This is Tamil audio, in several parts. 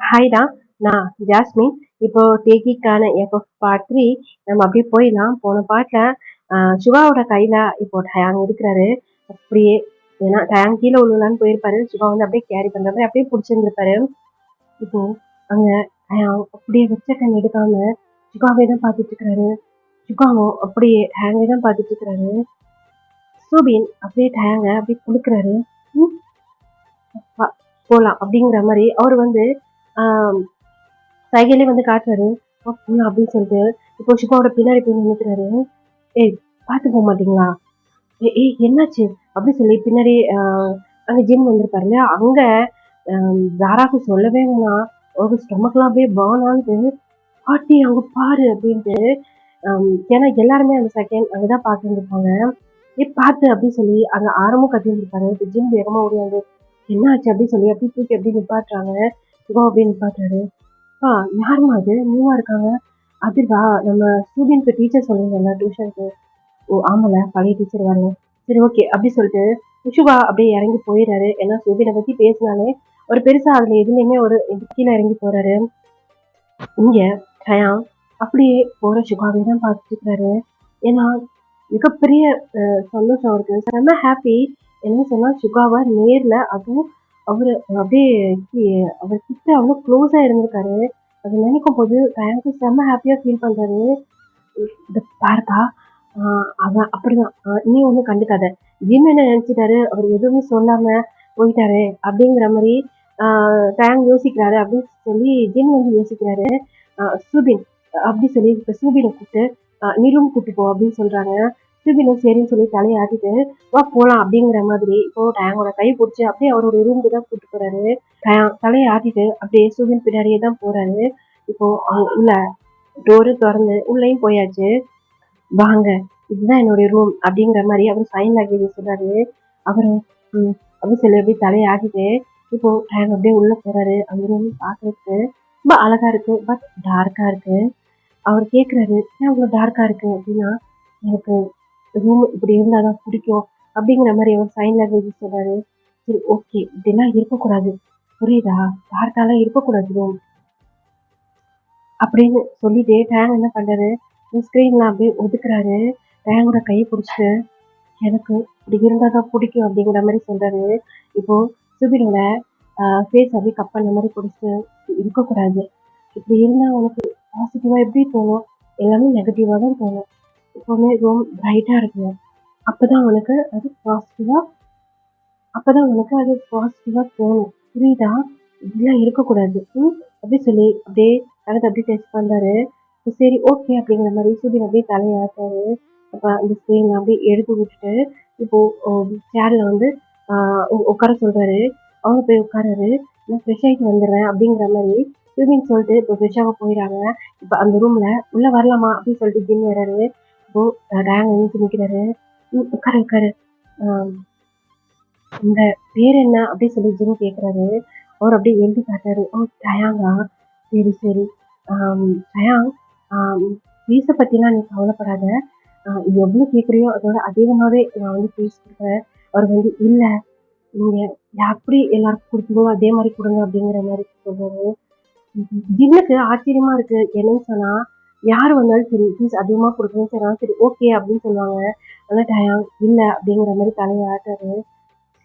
ஹாய்டா, நான் ஜாஸ்மின். இப்போ டேக்கிக்கான எஃப்எஃப் பார்ட் 3 நம்ம அப்படியே போயிடலாம். போன பார்ட்ல சிவாவோட கையில இப்போ டயாங் இருக்கிறாரு. அப்படியே ஏன்னா டயாங் கீழே விழுலான்னு போயிருப்பாரு. சிவா வந்து அப்படியே கேரி பண்ற மாதிரி அப்படியே பிடிச்சிருந்துருப்பாரு. இப்போ அங்க டயாங் அப்படியே வெச்ச கண் எடுக்காம சிவாவே தான் பார்த்துட்டு இருக்கிறாரு. சிவாவும் அப்படியே டயாங்கை தான் பார்த்துட்டு இருக்கிறாரு. சூபின் அப்படியே டயாங்க அப்படியே குடுக்குறாரு. ம், போலாம் அப்படிங்கிற மாதிரி அவர் வந்து ஆஹ் சைகையிலே வந்து காட்டுறாரு. அப்படின்னு சொல்லிட்டு இப்போ ஷிபாவோட பின்னாடி போய் நினைக்கிறாரு. ஏய், பார்த்து போக மாட்டீங்களா? ஏய் என்னாச்சு அப்படின்னு சொல்லி பின்னாடி அங்க ஜிம் வந்திருப்பாரு இல்லையா, அங்க ஜாராக்கு சொல்லவே வேணாம். ஒரு ஸ்டொமக்லாம் அப்படியே பர்ன் ஆகுது. பாட்டி அங்க பாரு அப்படின்ட்டு. ஏன்னா எல்லாருமே அந்த செகண்ட் அங்கதான் பார்த்துருந்துருப்பாங்க. பார்த்து அப்படின்னு சொல்லி அங்க ஆரமும் கத்திருந்துருப்பாரு. இப்போ ஜிம் வேகமா ஓடியாந்து என்ன ஆச்சு அப்படின்னு சொல்லி அப்படி தூக்கி அப்படி நிப்பாட்டுறாங்க. சிவா அப்படியே நிப்பாட்டுறாரு. யாரும்மா அது நியூவா இருக்காங்க? அதுவா நம்ம ஸ்டூடெண்ட்க்கு டீச்சர் சொல்லுவீங்கல்ல டியூஷனுக்கு. ஓ ஆமால, பழைய டீச்சர் வரல. சரி ஓகே அப்படி சொல்லிட்டு விஷுவா அப்படியே இறங்கி போயிடுறாரு. ஏன்னா சுபினை பத்தி பேசினாலே ஒரு பெருசா அதுல எதுலையுமே ஒரு கீழே இறங்கி போறாரு. இங்க கயாம் அப்படியே போற சுகாவே தான் பார்த்துட்டு இருக்கிறாரு. ஏன்னா மிகப்பெரிய சந்தோஷம் அவருக்கு. செம்ம ஹாப்பி. என்ன சொன்னா சுகாவா நேர்ல, அதுவும் அவரு அப்படியே அவர் கிட்ட அவ்வளவு க்ளோஸா இருந்திருக்காரு. அது நினைக்கும் போது எனக்கு செம்ம ஹாப்பியா ஃபீல் பண்றாரு. இத பாருப்பா, அவன் அப்படிதான். நீ ஒண்ணும் கண்டுக்காத. ஜிம் என்ன நினைச்சிட்டாரு, அவர் எதுவுமே சொல்லாம போயிட்டாரு அப்படிங்கிற மாதிரி டேங் யோசிக்கிறாரு அப்படின்னு சொல்லி ஜிம் வந்து யோசிக்கிறாரு. சூபின் அப்படி சொல்லி இப்ப சூபினை கூப்பிட்டு நீ ரூம் கூட்டு போ அப்படின்னு சொல்றாங்க. சூபினும் சரின்னு சொல்லி தலையை ஆட்டிட்டு வா போலாம் அப்படிங்கிற மாதிரி இப்போ டேங்கோட கை பிடிச்சி அப்படியே அவரோட ரூமுக்கு தான் கூட்டு போறாரு. தலையை ஆட்டிட்டு அப்படியே சூபின் பின்னாடியே தான் போறாரு. இப்போ உள்ள டோரு திறந்து உள்ளேயும் போயாச்சு. வாங்க, இதுதான் என்னுடைய ரூம் அப்படிங்கிற மாதிரி அவர் சைன் லாங்குவேஜ் சொல்றாரு. அவரும் அப்படின்னு சொல்லி அப்படியே தலையை ஆட்டிட்டு இப்போ டேங் அப்படியே உள்ள போறாரு. அந்த ரூம் பார்க்கறதுக்கு ரொம்ப அழகா இருக்கு, பட் டார்க்கா இருக்கு. அவர் கேட்குறாரு, ஏன் அவ்வளோ டார்க்கா இருக்கு அப்படின்னா, எனக்கு ரூம் இப்படி இருந்தாதான் பிடிக்கும் அப்படிங்கிற மாதிரி அவர் சைன் லாங்குவேஜ் சொல்றாரு. சரி ஓகே, இப்படிலாம் இருக்கக்கூடாது, புரியுதா? டார்க்காலாம் இருக்கக்கூடாது ரூம் அப்படின்னு சொல்லிட்டு டேங் என்ன பண்றாரு, ஸ்க்ரீன்லாம் அப்படியே ஒதுக்குறாரு. டேங்கோட கையை பிடிச்சிட்டு எனக்கு இப்படி இருந்தாதான் பிடிக்கும் அப்படிங்கிற மாதிரி சொல்றாரு. இப்போ சுபினோட ஃபேஸ் அப்படியே கப் பண்ண மாதிரி பிடிச்சிட்டு இருக்கக்கூடாது, இப்படி இருந்தா உனக்கு பாசிட்டிவா எப்படி தோணும்? எல்லாமே நெகட்டிவா தான் தோணும். எப்பவுமே ரூம் பிரைட்டா இருக்கணும். அப்பதான் உனக்கு அது பாசிட்டிவா தோணும். புரியுதா? இப்படிலாம் இருக்கக்கூடாது. அப்படி சொல்லி அப்படியே தனது அப்படியே டெஸ்ட் பண்றாரு. சரி ஓகே அப்படிங்கிற மாதிரி சூரியன் அப்படியே தலையாட்டாரு. அப்ப அந்த ஸ்க்ரீன் அப்படியே எடுத்து விட்டுட்டு இப்போ சேர்ல வந்து உட்கார சொல்றாரு. அவங்க போய் உட்காராரு. நான் ஃப்ரெஷ் ஆகிட்டு வந்துடுறேன் அப்படிங்கிற மாதிரி சூரியன் சொல்லிட்டு இப்போ ஃப்ரெஷ்ஷாக போயிடாங்க. இப்போ அந்த ரூம்ல உள்ள வரலாமா அப்படின்னு சொல்லிட்டு ஜிம் வர்றாரு. இப்போ டேங் எழுந்து நிற்கிறாரு. உட்காரு உட்காரு, உங்க பேர் என்ன அப்படின்னு சொல்லி ஜிம் கேட்குறாரு. அவர் அப்படியே எழுதி காட்டுறாரு. ஓ டயாங்கா, சரி சரி. டயாங், ஃபீஸை பற்றிலாம் நீ கவலைப்படாத. இது எவ்வளோ கேட்குறியோ அதோட அதிகமாகவே நான் வந்து ஃபீஸ் கொடுக்குறேன். அவர் வந்து இல்லை, நீங்கள் எப்படி எல்லாருக்கும் கொடுத்தீங்களோ அதே மாதிரி கொடுங்க அப்படிங்கிற மாதிரி சொல்றாரு. ஜிம்முக்கு ஆச்சரியமா இருக்கு. என்னன்னு சொன்னா யார் வந்தாலும் சரி ஃபீஸ் அதிகமாக கொடுக்கணும்னு சொன்னா சரி ஓகே அப்படின்னு சொல்லுவாங்க. ஆனால் டயாங் இல்லை அப்படிங்கிற மாதிரி தலையை ஆட்டாரு.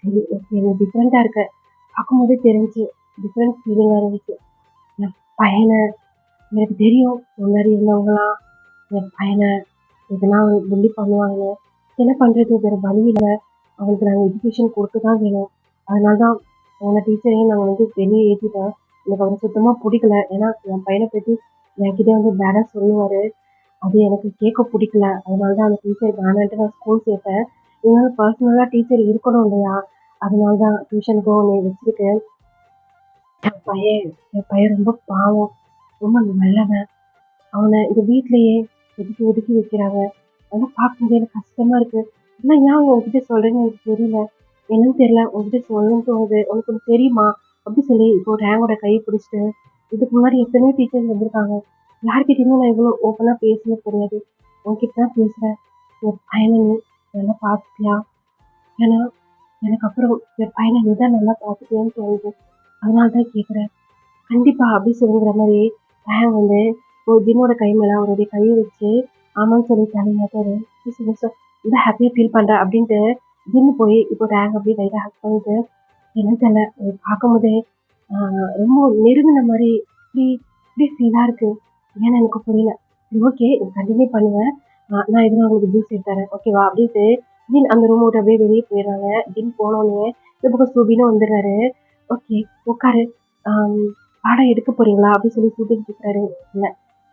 சரி ஓகே, நீ டிஃப்ரெண்ட்டாக இருக்க. பார்க்கும்போதே தெரிஞ்சு டிஃப்ரெண்ட் ஃபீலிங்காக இருந்துச்சு. என் பையனை எனக்கு தெரியும், முன்னாடி இருந்தவங்களாம் என் பையனை எதனா ஒரு புள்ளி பண்ணுவாங்க. என்ன பண்ணுறது, வேறு வழி இல்லை. அவனுக்கு நாங்கள் எஜுகேஷன் கொடுத்து தான் வேணும். அதனால தான் அவனை டீச்சரையும் நாங்கள் வந்து வெளியே ஏற்றிட்டோம். எனக்கு அவனை சுத்தமாக பிடிக்கல. ஏன்னா என் பையனை பற்றி என்கிட்ட வந்து பேடாக சொல்லுவார். அது எனக்கு கேட்க பிடிக்கல. அதனால தான் அந்த டீச்சர் வேணான்ட்டு நான் ஸ்கூல் சேர்த்தேன். இருந்தாலும் பர்சனலாக டீச்சர் இருக்கணும் இல்லையா, அதனால தான் டியூஷனுக்கும் உன்னை வச்சிருக்கேன். என் பையன் ரொம்ப பாவம், ரொம்ப நல்லவன். அவனை இந்த வீட்லயே ஒதுக்கி ஒதுக்கி வைக்கிறாங்க. அதெல்லாம் பார்க்கும்போது எனக்கு கஷ்டமா இருக்கு. ஆனால் ஏன் உங்ககிட்ட சொல்றேன்னு எனக்கு தெரியல. என்னன்னு தெரியல, உங்ககிட்ட சொல்லணும்னு தோணுது. உனக்கு ஒன்று தெரியுமா அப்படி சொல்லி இப்போ ரேங்கோட கையை பிடிச்சிட்டு, இதுக்கு முன்னாடி எத்தனையோ டீச்சர்ஸ் வந்திருக்காங்க. யார்கிட்டயுமே நான் இவ்வளோ ஓப்பனாக பேசுனது கிடையாது. உன்கிட்ட தான் பேசுறேன். என் பையனை நீ நல்லா பார்த்துப்பியா? ஏன்னா எனக்கு அப்புறம் என் பையனை நீ தான் நல்லா பார்த்துப்பியான்னு தோணுது. அதனால தான் கேட்குறேன். கண்டிப்பா அப்படி சொல்லுங்கிற மாதிரி டேங் வந்து ஒரு ஜின்னோட கை மேல அவருடைய கையை வச்சு ஆமான்னு சொல்லிட்டாரு மாட்டாரு. ரொம்ப ஹாப்பியா ஃபீல் பண்றேன் அப்படின்ட்டு ஜின்னு போய் இப்போ டேங் அப்படியே லைட்டா ஹக் பண்ணிட்டு என்னன்னு தெரியல பார்க்கும்போதே ரொம்ப நெருங்கின மாதிரி இப்படி இப்படி ஃபீலா இருக்கு. ஏன்னு எனக்கு புரியல. ஓகே கண்டினியூ பண்ணுவேன். நான் எதுனா உங்களுக்கு ஜூஸ் எடுத்து தரேன் ஓகேவா அப்படின்ட்டு ஜின் அந்த ரூம் விட்டு அப்படியே வெளியே போயிடுறாங்க. ஜின் போனோடனே இந்த பக்கம் சூபினும் வந்துடுறாரு. ஓகே உட்காரு. ஆம், பாடம் எடுக்க போறீங்களா அப்படின்னு சொல்லி சூபின் கேட்குறாரு. இல்ல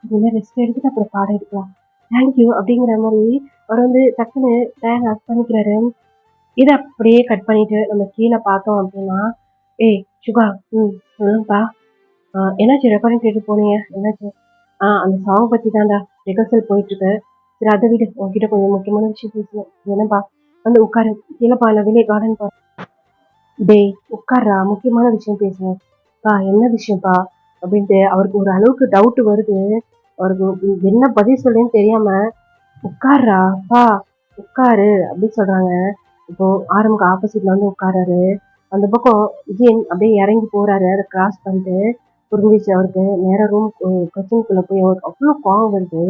கொஞ்சம் ரெஸ்ட் எடுத்துட்டு அப்புறம் பாடம் எடுக்கலாம். தேங்க்யூ அப்படிங்கிற மாதிரி அவர் வந்து டக்குன்னு டேங் ஹக் பண்ணிக்கிறாரு. இதை அப்படியே கட் பண்ணிட்டு நம்ம கீழே பார்த்தோம் அப்படின்னா சுகா சொல்லுங்கப்பா. என்னாச்சு ரெக்கார்டிங் கேட்டு போனீங்க என்னாச்சு? அந்த சாங் பத்தி தான்டா ரிஹர்சல் போயிட்டு இருக்கு. சரி அதை விட உங்ககிட்ட கொஞ்சம் முக்கியமான விஷயம் பேசணும். என்னப்பா வந்து உட்காரு. கீழேப்பா நான் வெளியே கார்டன் பா. டேய் உட்கார்றா முக்கியமான விஷயம் பேசுவோம். பா என்ன விஷயம்ப்பா அப்படின்ட்டு அவருக்கு ஒரு அளவுக்கு டவுட் வருது. அவருக்கு என்ன பதில் சொல்லுன்னு தெரியாம உட்கார்றா பா உட்காரு அப்படின்னு சொல்றாங்க. இப்போ ஆரம்புக்கு ஆப்போசிட்ல வந்து உட்காராரு. அந்த பக்கம் விஜயன் அப்படியே இறங்கி போறாரு. அதை கிராஸ் பண்ணிட்டு புரிஞ்சிச்சு அவருக்கு. நேர ரூம் கிச்சனுக்குள்ள போய் அவருக்கு அவ்வளோ கோவம் வருது.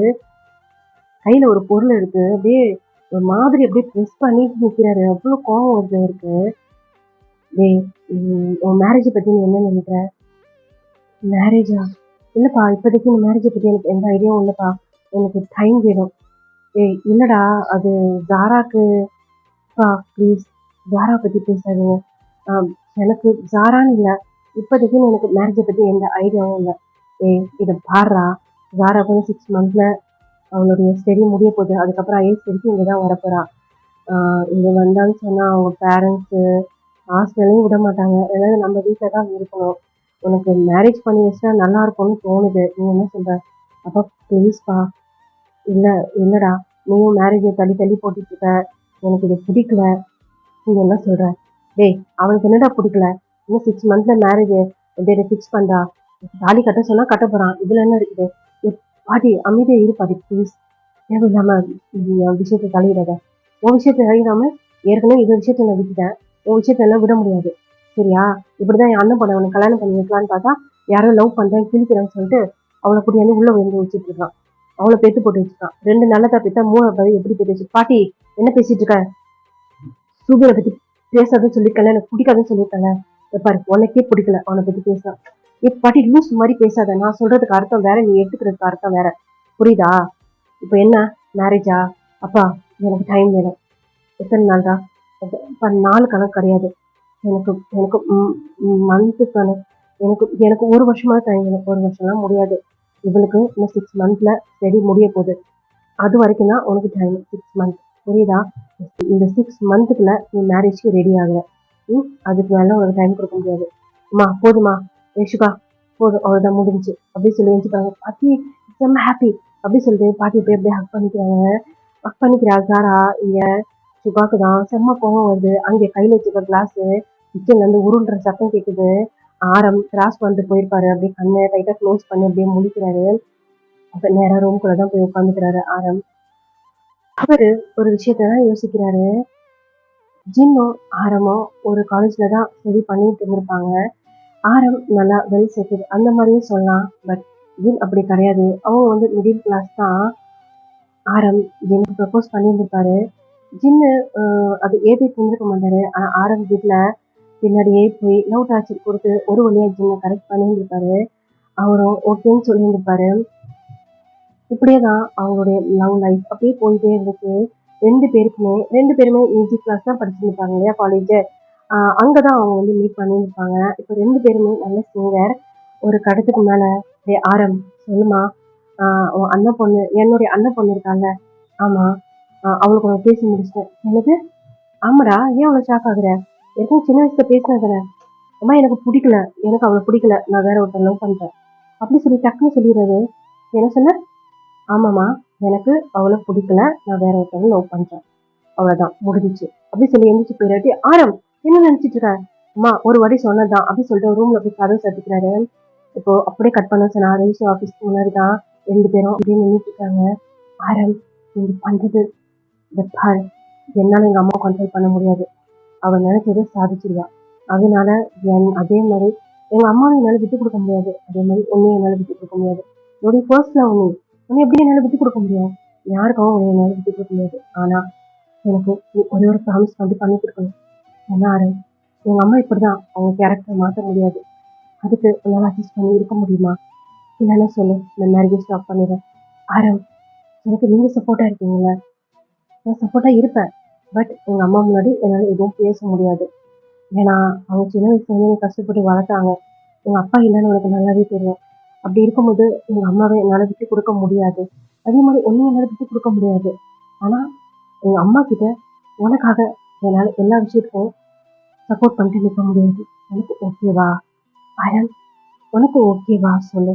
கையில ஒரு பொருள் எடுத்து அப்படியே ஒரு மாதிரி அப்படியே ப்ரெஸ் பண்ணிட்டு நிக்கிறாரு. அவ்வளோ கோவம் வருது அவருக்கு. டேய் உன் மேரேஜை பத்தி நீ என்ன நினைக்கிற? மேரேஜா? இல்லப்பா இப்போதைக்கு இந்த மேரேஜை பத்தி எனக்கு எந்த ஐடியாவும் இல்லப்பா. எனக்கு டைம் வேணும். இல்லடா அது ஜாராக்கு ப்ளீஸ் ஜாரா பத்தி பேசாதீங்க. எனக்கு ஜாரான்னு இல்லை இப்போதைக்குன்னு எனக்கு மேரேஜை பத்தி எந்த ஐடியாவும் இல்லை. இதை பாடுறா ஜாரா கொஞ்சம் 6 monthsல அவளுடைய ஸ்டடி முடிய போகுது. அதுக்கப்புறம் ஐஎஸ் ஸ்டடிக்கு இங்கே தான் வரப்போறா. இங்கே வந்தான்னு சொன்னால் அவங்க பேரண்ட்ஸு ஹாஸ்டல்லையும் விட மாட்டாங்க. ஏதாவது நம்ம வீட்டில் தான் இருக்கணும். உனக்கு மேரேஜ் பண்ணி வச்சா நல்லா இருக்கும்னு தோணுது. நீ என்ன சொல்ற? அப்பா ப்ளீஸ்ப்பா. இல்லை இல்லைடா நீயும் மேரேஜை தள்ளி தள்ளி போட்டுட்டு இருக்க. எனக்கு இது பிடிக்கல. நீ என்ன சொல்ற? அவனுக்கு என்னடா பிடிக்கல? இன்னும் 6 monthsல மேரேஜ் டேட்டை ஃபிக்ஸ் பண்றா. தாலி கட்ட சொன்னா கட்ட போறான். இதுல என்ன இருக்குது? பாட்டி அமைதியா இரு பாட்டி ப்ளீஸ். தேவையில்லாம என் விஷயத்தை தலையிடாத. உன் விஷயத்தை தலையிடாம ஏற்கனவே இந்த விஷயத்த நான் விட்டுட்டேன். உன் விஷயத்த எல்லாம் விட முடியாது சரியா? இப்படிதான் என் அண்ணன் பண்ண அவனுக்கு கல்யாணம் பண்ணி வைக்கலான்னு பார்த்தா யாரோ லவ் பண்றேன் கிழிக்கிறேன்னு சொல்லிட்டு அவளை கூட்டியாந்து உள்ள வந்து வச்சுட்டு இருக்கான். அவளை பெத்து போட்டு வச்சுருக்கான். 2 நல்லதா பெத்தா 3 எப்படி பெற்று வச்சு பாட்டி என்ன பேசிட்டு இருக்க? சூபியை பத்தி பேசாதுன்னு சொல்லியிருக்கல, எனக்கு பிடிக்காதுன்னு சொல்லியிருக்கல. பாரு உனக்கே பிடிக்கல அவனை பத்தி பேச. பாட்டி லூஸ் மாதிரி பேசாத. நான் சொல்றதுக்கு அர்த்தம் வேற, நீ எடுத்துக்கிறதுக்கு அர்த்தம் வேற. புரியுதா? இப்ப என்ன மேரேஜா? அப்பா எனக்கு டைம் வேணும். எத்தனை நாள் தான்? இப்ப நாள் கணக்கு கிடையாது. எனக்கு எனக்கு மந்த்து கணக்கு. எனக்கு எனக்கு 1 வருஷமா டைம் வேணும். 1 வருஷம்லாம் முடியாது. இவளுக்கு இன்னும் 6 monthsல ஸ்டடி முடிய போகுது. அது வரைக்கும் தான் உனக்கு டைம். 6 months புரியுதா? இந்த 6 monthக்குள்ள நீ மேரேஜ்க்கு ரெடி ஆகுற. அதுக்கு மேல உனக்கு டைம் கொடுக்க முடியாது. அம்மா போதுமா யேசுகா போதும் அவ்வளோதான் முடிஞ்சு அப்படின்னு சொல்லி வச்சுக்காங்க. பாட்டி செம்ம ஹாப்பி அப்படி சொல்லிட்டு பாட்டி போய் அப்படியே ஹக் பண்ணிக்கிறா சாரா. இங்க சுகாக்கு தான் செம்ம கோவம் வருது. அங்கே கையில வச்சுக்க கிளாஸ் கிச்சன்ல இருந்து உருள்ற சத்தம் கேட்குது. ஆரம் கிராஸ் பண்ணிட்டு போயிருப்பாரு. அப்படியே கண்ணை டைட்டா க்ளோஸ் பண்ணி அப்படியே முடிக்கிறாரு. அப்ப நேரா ரூம்குள்ளதான் போய் உட்காந்துக்கிறாரு ஆரம். அவரு ஒரு விஷயத்தான் யோசிக்கிறாரு. ஜின்னும் ஆரமும் ஒரு காலேஜ்ல தான் ஸ்டடி பண்ணிட்டு இருந்திருப்பாங்க. ஆரம் நல்லா வெல் செட்டில் அந்த மாதிரியும் சொல்லலாம். பட் ஜின் அப்படி கிடையாது. அவங்க வந்து மிடில் கிளாஸ் தான். ஆரம் ஜின்னுக்கு ப்ரப்போஸ் பண்ணியிருந்திருப்பாரு. ஜின்னு அது ஏற்றிட்டு இருந்திருக்க மாட்டாரு. ஆனா ஆரம் வீட்டுல பின்னாடியே போய் லவ் டார்ச்சர் கொடுத்து ஒரு வழியா ஜின்னை கரெக்ட் பண்ணியிருந்திருப்பாரு. அவரும் ஓகேன்னு சொல்லியிருந்திருப்பாரு. இப்படியே தான் அவங்களுடைய லவ் லைஃப் அப்படியே போயிட்டே இருந்துச்சு. 2 பேருமே மியூசிக் கிளாஸ் தான் படிச்சிருப்பாங்க இல்லையா காலேஜ். அங்கதான் அவங்க வந்து மீட் பண்ணியிருப்பாங்க. இப்போ 2 பேருமே நல்ல சிங்கர். ஒரு கடத்துக்கு மேல ஆரம் சொல்லுமா உன் அண்ணன் பொண்ணு என்னுடைய அண்ணன் பொண்ணு இருக்காங்க. ஆமா அவளுக்கு நான் பேசி முடிச்சிட்டேன். எனக்கு ஆமாடா ஏன் அவளை ஷாக் ஆகுற? ஏற்கனவே சின்ன வயசுல பேசினதுல அம்மா எனக்கு பிடிக்கல. எனக்கு அவளை பிடிக்கல. நான் வேற ஒருத்தர் லவ் பண்றேன் அப்படி சொல்லி டக்குன்னு சொல்லிடுறது. என்ன சொன்ன? ஆமாம்மா எனக்கு அவளை பிடிக்கல. நான் வேற ஒருத்தவங்க லவ் பண்றேன். அவ்வளவுதான் முடிஞ்சிச்சு அப்படி சொல்லி எந்திரிச்சு போயிடாட்டி ஆரம் என்ன நினைச்சிட்டு இருக்க? அம்மா ஒரு வாட்டி சொன்னதுதான் அப்படி சொல்லிட்டு ரூம்ல போய் கதவு சத்திக்கிறாரு. இப்போ அப்படியே கட் பண்ண சொன்னா ரெஜிஸ்டர் ஆஃபீஸ்க்கு முன்னாடிதான் 2 பேரும் அப்படியே நின்றுட்டு இருக்காங்க. ஆரம் நீங்க பண்றது பாரு என்னால எங்க அம்மா கண்ட்ரோல் பண்ண முடியாது. அவ நினைச்சதை சாதிச்சிருவா. அதனால அதே மாதிரி எங்க அம்மாவை என்னால விட்டு கொடுக்க முடியாது. அதே மாதிரி உன்னையும் என்னால விட்டு கொடுக்க முடியாது. என்னுடைய ஃபர்ஸ்ட் லவ் நீ. உன்னை எப்படி என்னால விட்டு கொடுக்க முடியும்? யாருக்காகவும் உன்னை என்னால விட்டு கொடுக்க முடியாது. ஆனா எனக்கு நீ ஒரே ஒரு ப்ராமிஸ் மட்டும் பண்ணி கொடுக்கணும். என்ன ஆறு, எங்க அம்மா இப்படிதான், அவங்க கேரக்டர் மாற்ற முடியாது. அதுக்கு உன்னால அட்ஜஸ்ட் பண்ணி இருக்க முடியுமா? இல்லைன்னா சொல்லு, இந்த மேரேஜ் ஸ்டாப் பண்ணிடுறேன். ஆரம், எனக்கு நீங்க சப்போர்ட்டா இருக்கீங்களா? நான் சப்போர்ட்டா இருப்பேன். பட் எங்க அம்மா முன்னாடி என்னால எதுவும் பேச முடியாது. ஏன்னா அவங்க சின்ன வயசுல இருந்து என்னை கஷ்டப்பட்டு வளர்த்தாங்க. எங்க அப்பா இல்லைன்னு உனக்கு நல்லாவே தெரியும். அப்படி இருக்கும்போது எங்க அம்மாவை என்னால விட்டு கொடுக்க முடியாது. அதே மாதிரி உன்னையும் என்னால விட்டு கொடுக்க முடியாது. ஆனா எங்க அம்மா கிட்ட உனக்காக என்னால எல்லா விஷயத்துக்கும் சப்போர்ட் பண்ணிட்டு நிற்க முடியாது. உனக்கு ஓகேவா ஆரம்? உனக்கு ஓகேவா சொல்லு.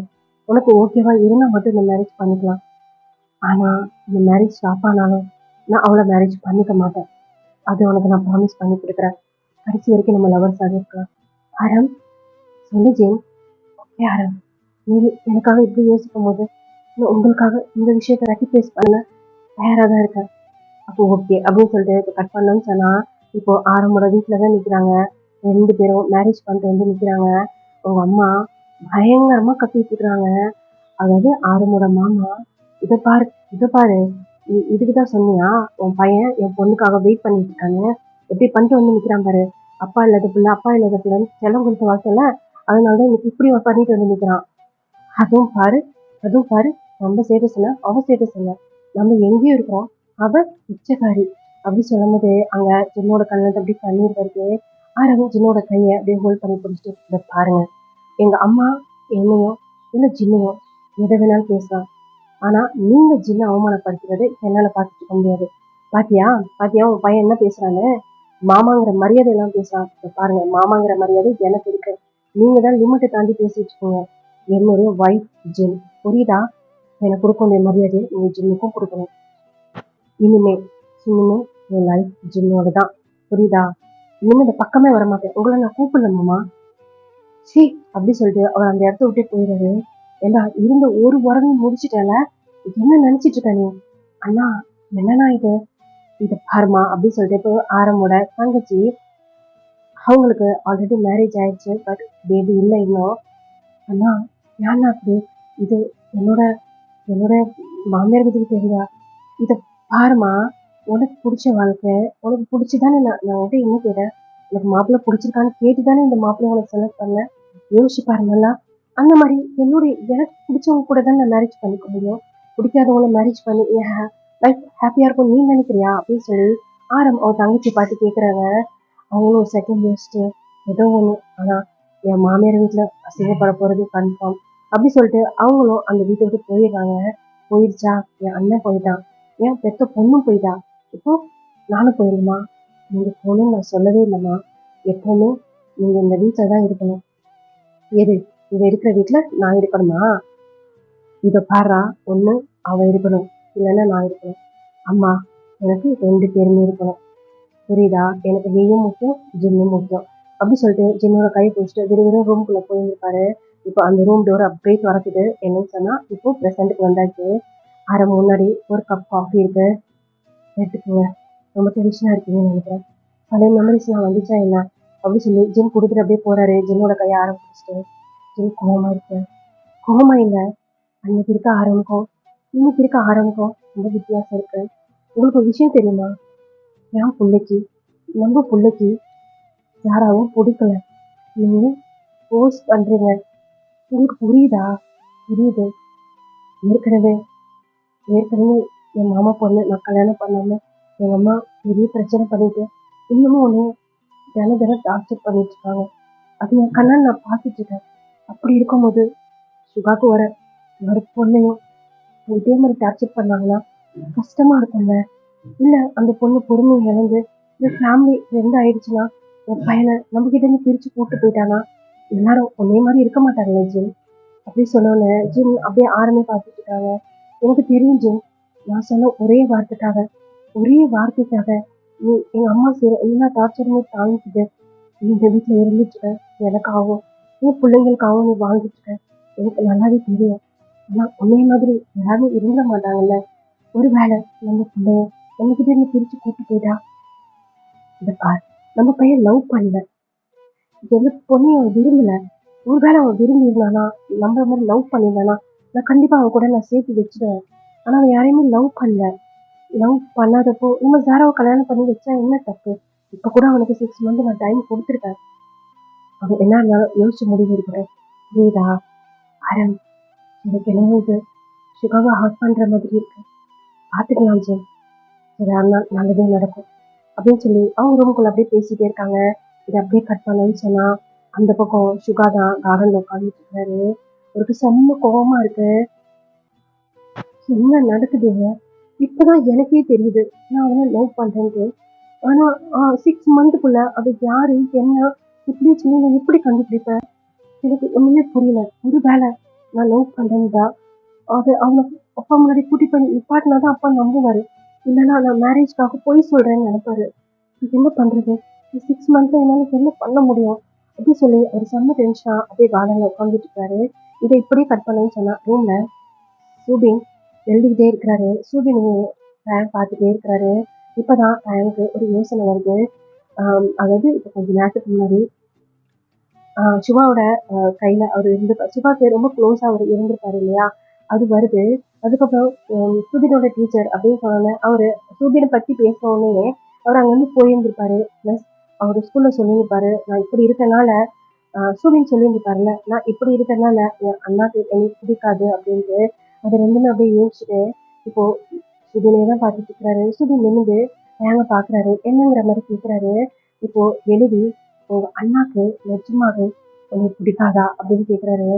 உனக்கு ஓகேவா இருந்தா மட்டும் இந்த மேரேஜ் பண்ணிக்கலாம். ஆனா இந்த மேரேஜ் ஸ்டாப் ஆனாலும் நான் அவளை மேரேஜ் பண்ணிக்க மாட்டேன். அது உனக்கு நான் ப்ராமிஸ் பண்ணி கொடுக்குறேன். கடைசி வரைக்கும் நம்ம லவர்ஸாக இருக்கலாம். ஆரம் சொல்லு ஜெயின். ஓகே ஆரம், நீ எனக்காக இப்படி யோசிக்கும் போது நான் உங்களுக்காக இந்த விஷயத்தை ரெக்டிஃபைஸ் பண்ண தயாராக தான் இருக்கேன். அப்போ ஓகே அப்படின்னு சொல்லிட்டு இப்போ கட் பண்ணோம்னு சொன்னா, இப்போ ஆரம்போட வீட்டில தான் நிற்கிறாங்க. ரெண்டு பேரும் மேரேஜ் பண்ணிட்டு வந்து நிற்கிறாங்க. உங்க அம்மா பயங்கரமா கத்திட்டு இருக்கிறாங்க. அதாவது ஆரம்போட மாமா, இதை பாரு, இதை பாரு, நீ இதுக்கு தான் சொன்னியா உன் பையன் என் பொண்ணுக்காக வெயிட் பண்ணிட்டு இருக்கான்னு? எப்படி பண்ணிட்டு வந்து நிற்கிறான் பாரு. அப்பா இல்லாத பிள்ளை, அப்பா இல்லாத பிள்ளைன்னு செல்லம் கொடுத்து வாசல. அதனாலதான் இன்னைக்கு இப்படி பண்ணிட்டு வந்து நிற்கிறான். அதுவும் பாரு, அதுவும் பாரு, நம்ம ஸ்டேட்டஸ் இல்ல, அவ ஸ்டேட்டஸ் இல்ல. நம்ம எங்கேயும் இருக்கோம், அவ பிச்சைக்காரி அப்படி சொல்லும் போது அங்க ஜின்னோட கண்ணுல அப்படி கண்ணீர் வருது. ஆரம்பம் ஜின்னோட கையை அப்படியே ஹோல்ட் பண்ணி பிடிச்சிட்டு இதை பாருங்க, எங்க அம்மா என்னையோ இல்ல ஜின்னையோ எதை வேணாலும் பேசலாம். ஆனா நீங்க ஜின்ன அவமானப்படுத்துறது என்னால பார்த்துட்டு இருக்க முடியாது. பாத்தியா, பாத்தியா உன் பையன் என்ன பேசுறான்னு? மாமாங்கிற மரியாதை எல்லாம் பேசுறான். பாருங்க, மாமாங்கிற மரியாதை எனக்கு இருக்கு. நீங்க தான் லிமிட்டை தாண்டி பேசிட்டு இருக்கீங்க. என்னுடைய ஒய்ஃப் ஜின், புரியுதா? எனக்கு கொடுக்க வேண்டிய மரியாதையை நீங்க ஜின்னுக்கும் கொடுக்கணும். இனிமே இனிமே என் லைஃப் ஜின்னோட தான், புரியுதா? இனிமே இந்த பக்கமே வரமாட்டேன். உங்களை நான் கூப்பிடலாமாமா? சி அப்படி சொல்லிட்டு அவர் அந்த இடத்த விட்டே போயிடுறாரு. ஏண்டா இருந்த ஒரு உறவையும் முடிச்சுட்டல, என்ன நினைச்சிட்டு இருக்க நீ? அண்ணா என்னன்னா இது, இது பாருமா அப்படி சொல்லிட்டு இப்போ ஆரம்போட தங்கச்சி, அவங்களுக்கு ஆல்ரெடி மேரேஜ் ஆயிடுச்சு. பட் பேபி இல்லை இன்னும். அண்ணா ஏன்னா அப்படி, இது என்னோட என்னோட மாமியார் வீட்டுக்கு தெரியா? இதை பாருமா, உனக்கு பிடிச்ச வாழ்க்கை உனக்கு பிடிச்சிதானே. நான் வந்து என்ன கேட்டேன், உனக்கு மாப்பிள்ளை பிடிச்சிருக்கான்னு கேட்டுதானே இந்த மாப்பிள்ளை உனக்கு செலக்ட் பண்ணேன். யோசிச்சு பாருங்களா? அந்த மாதிரி என்னுடைய எனக்கு பிடிச்சவங்க கூட தான் நான் மேரேஜ் பண்ணிக்க முடியும். பிடிக்காதவங்கள மேரேஜ் பண்ணி என் லைஃப் ஹாப்பியா இருக்கும் நீ நினைக்கிறியா அப்படின்னு சொல்லி அவன் தங்கச்சி பாட்டு கேட்குறாங்க. அவங்களும் ஒரு செகண்ட் யோசிச்சுட்டு ஏதோ ஒண்ணு, ஆனா என் மாமியார் வீட்டுல அசிங்கப்பட போறது கன்ஃபார்ம் அப்படி சொல்லிட்டு அவங்களும் அந்த வீட்டை விட்டு போயிடுறாங்க. போயிடுச்சா, என் அண்ணன் போயிட்டான், என் பெத்த பொண்ணும் போயிட்டா, இப்போ நானும் போயிடுமா? நீங்க போகணும்னு நான் சொல்லவே இல்லைம்மா. எப்பவுமே நீங்க இந்த வீட்டுல தான் இருக்கணும். எது, இவ இருக்கிற வீட்டுல நான் இருக்கணுமா? இத பாரா, ஒண்ணு அவ இருக்கணும், இல்லைன்னா நான் இருக்கணும். அம்மா, எனக்கு ரெண்டு பேருமே இருக்கணும், புரியுதா? எனக்கு நீயும் முக்கியம், ஜின்னும் முக்கியம் அப்படி சொல்லிட்டு ஜின்னோட கை பிடிச்சிட்டு விறுவிறு ரூம்குள்ள போயிருப்பாரு. இப்போ அந்த ரூம் டோர் அப்படியே திறக்குது. என்னன்னு சொன்னா, இப்போ பிரசன்ட்டுக்கு வந்தாச்சு. அரை முன்னாடி ஒரு கப் காஃபி இருக்கு, எடுத்துக்கோங்க. ரொம்ப டென்ஷனா இருக்கீங்கன்னு நினைக்கிறேன். பழைய மெமரிஸ் எல்லாம் வந்துச்சா என்ன அப்படி சொல்லி ஜின் கொடுத்துட்டு அப்படியே போறாரு. ஜின்னோட கையை ஆரம்பிச்சுட்டு, ஜின் கோவமா இருக்கு. கோவமா இல்ல, அன்னைக்கு இருக்க ஆரம்பிக்கும் இன்னைக்கு இருக்க ஆரம்பிக்கும் ரொம்ப வித்தியாசம் இருக்கு. உங்களுக்கு ஒரு விஷயம் தெரியுமா? என் பிள்ளைக்கு, நம்ம பிள்ளைக்கு யாராவும் பிடிக்கல. நீங்க போர்ஸ் பண்றீங்க. உங்களுக்கு புரியுதா? புரியுது. ஏற்கனவே ஏற்கனவே என் மாமா பொண்ணு நான் கல்யாணம் பண்ணாம எங்க அம்மா பெரிய பிரச்சனை பண்ணிட்டு இன்னமும் ஒண்ணு தினம் தினம் டார்ச்சர் பண்ணிட்டு இருக்காங்க. அது என் கண்ணால் நான் பார்த்துட்டு இருக்கேன். அப்படி இருக்கும்போது சுகாக்கு வர பொண்ணையும் இதே மாதிரி டார்ச்சர் பண்ணாங்கன்னா கஷ்டமா இருக்கும்ல. இல்ல அந்த பொண்ணு பொறுமை இழந்து இந்த ஃபேமிலி ரெண்டு ஆயிடுச்சுன்னா, என் பையனை நம்ம கிட்ட இருந்து பிரிச்சு கூட்டு போயிட்டானா எல்லாரும் ஒன்னே மாதிரி இருக்க மாட்டாங்களே ஜிம் அப்படி சொன்னோன்னே ஜிம் அப்படியே ஆரம்பி பார்த்துட்டு இருக்காங்க. எனக்கு தெரியும் ஜிம், நான் சொன்ன ஒரே வார்த்தைக்காக நீ எங்க அம்மா செய்யற எல்லா டார்ச்சருமே தாங்கிக்கிட்டு நீ இந்த வீட்டுல இருந்துட்டு இருக்க. எனக்காகவும் என் பிள்ளைங்களுக்காகவும் நீ வாழ்ந்துட்டு இருக்க, எனக்கு நல்லாவே தெரியும். ஆனா உன்னைய மாதிரி யாரும் இருந்த மாட்டாங்கல்ல. ஒருவேளை நம்ம பிள்ளைய நம்ம கிட்ட இருந்து பிரிச்சு கூட்டு போயிட்டா? இந்த பார், நம்ம பையன் லவ் பண்ணல, எந்த பொண்ணையும் அவன் விரும்பல. ஒருவேளை அவன் விரும்பி இருந்தானா, நம்மள மாதிரி லவ் பண்ணியிருந்தானா, நான் கண்டிப்பா அவன் கூட நான் சேர்த்து வச்சுடுவேன். ஆனா அவன் யாரையுமே லவ் பண்ணல. லவ் பண்ணாதப்போ நம்ம ஜாராவை கல்யாணம் பண்ணி வச்சா என்ன தப்பு? இப்ப கூட அவனுக்கு 6 மந்த் நான் டைம் கொடுத்துருக்கேன். அவன் என்ன இருந்தாலும் யோசிச்சு முடிவு எடுக்கிறேன். வேதா, அறம், எனக்கு என்னமோ இது சுகாவை ஹர்ட் பண்ற மாதிரி இருக்கு. பாத்துக்கலாம் ஜெயம். சரி அண்ணா நல்லதே நடக்கும் அப்படின்னு சொல்லி அவங்க ரூமுக்குள்ள அப்படியே பேசிட்டே இருக்காங்க. இதை அப்படியே கட் பண்ணணும்னு சொன்னா அந்த பக்கம் சுகா தான் கார்டன்ல உட்காந்துட்டு இருக்காரு. அவருக்கு செம்ம கோபமா இருக்கு. என்ன நடக்குதுங்க? இப்பதான் எனக்கே தெரியுது நான் அவனை லவ் பண்றேன்ட்டு. ஆனா 6 மந்த்துக்குள்ள அது யாரு என்ன இப்படி சொல்லி நான் எப்படி கண்டுபிடிப்பேன்? எனக்கு ஒண்ணுமே புரியல. ஒரு வேலை நான் லவ் பண்றேன்டா அது அவனை அப்பா முன்னாடி கூட்டி போய் நிப்பாட்டினாதான் அப்பா நம்புவாரு. இல்லைன்னா நான் மேரேஜ்க்காக பொய் சொல்றேன்னு நினைப்பாரு. இது என்ன பண்றது? 6 மந்த்ல என்னால என்ன பண்ண முடியும் அப்படின்னு சொல்லி ஒரு செம்ம டென்ஷனா அப்படியே கார்டன்ல உட்காந்துட்டு இருக்காரு. இதை இப்படியே கட் பண்ணணும்னு சொன்னா ரூம்ல சூபின் எழுதிக்கிட்டே இருக்கிறாரு. சூபின் டேங்க் பார்த்துட்டே இருக்கிறாரு. இப்பதான் டேங்க்கு ஒரு யோசனை வருது. அதாவது இப்ப கொஞ்ச நேரத்துக்கு முன்னாடி சிவாவோட கையில அவர் இருந்து சிவாக்கு ரொம்ப க்ளோஸா அவர் இருந்திருப்பாரு இல்லையா? அது வருது. அதுக்கப்புறம் சூபினோட டீச்சர் அப்படின்னு சொன்னோன்னே அவரு சூபினை பத்தி பேசினோடனே அவர் அங்கிருந்து போயிருந்திருப்பாரு. பிளஸ் அவர் ஸ்கூல்ல சொல்லியிருப்பாரு நான் இப்படி இருக்கனால சூபின் சொல்லியிருந்திருப்பாருல்ல நான் இப்படி இருக்கனால என் அண்ணாக்கு எனக்கு பிடிக்காது அப்படின்ட்டு. அது ரெண்டுமே அப்படியே யோசிச்சுட்டு இப்போ சுபினே தான் பார்த்துட்டு இருக்கிறாரு. சுபின் நிமிந்து ஏங்க பாக்குறாரு என்னங்கிற மாதிரி கேட்கிறாரு. இப்போ எழுதி உங்க அண்ணாக்கு நிஜமாவே உங்களுக்கு பிடிக்காதா அப்படின்னு கேக்குறாரு.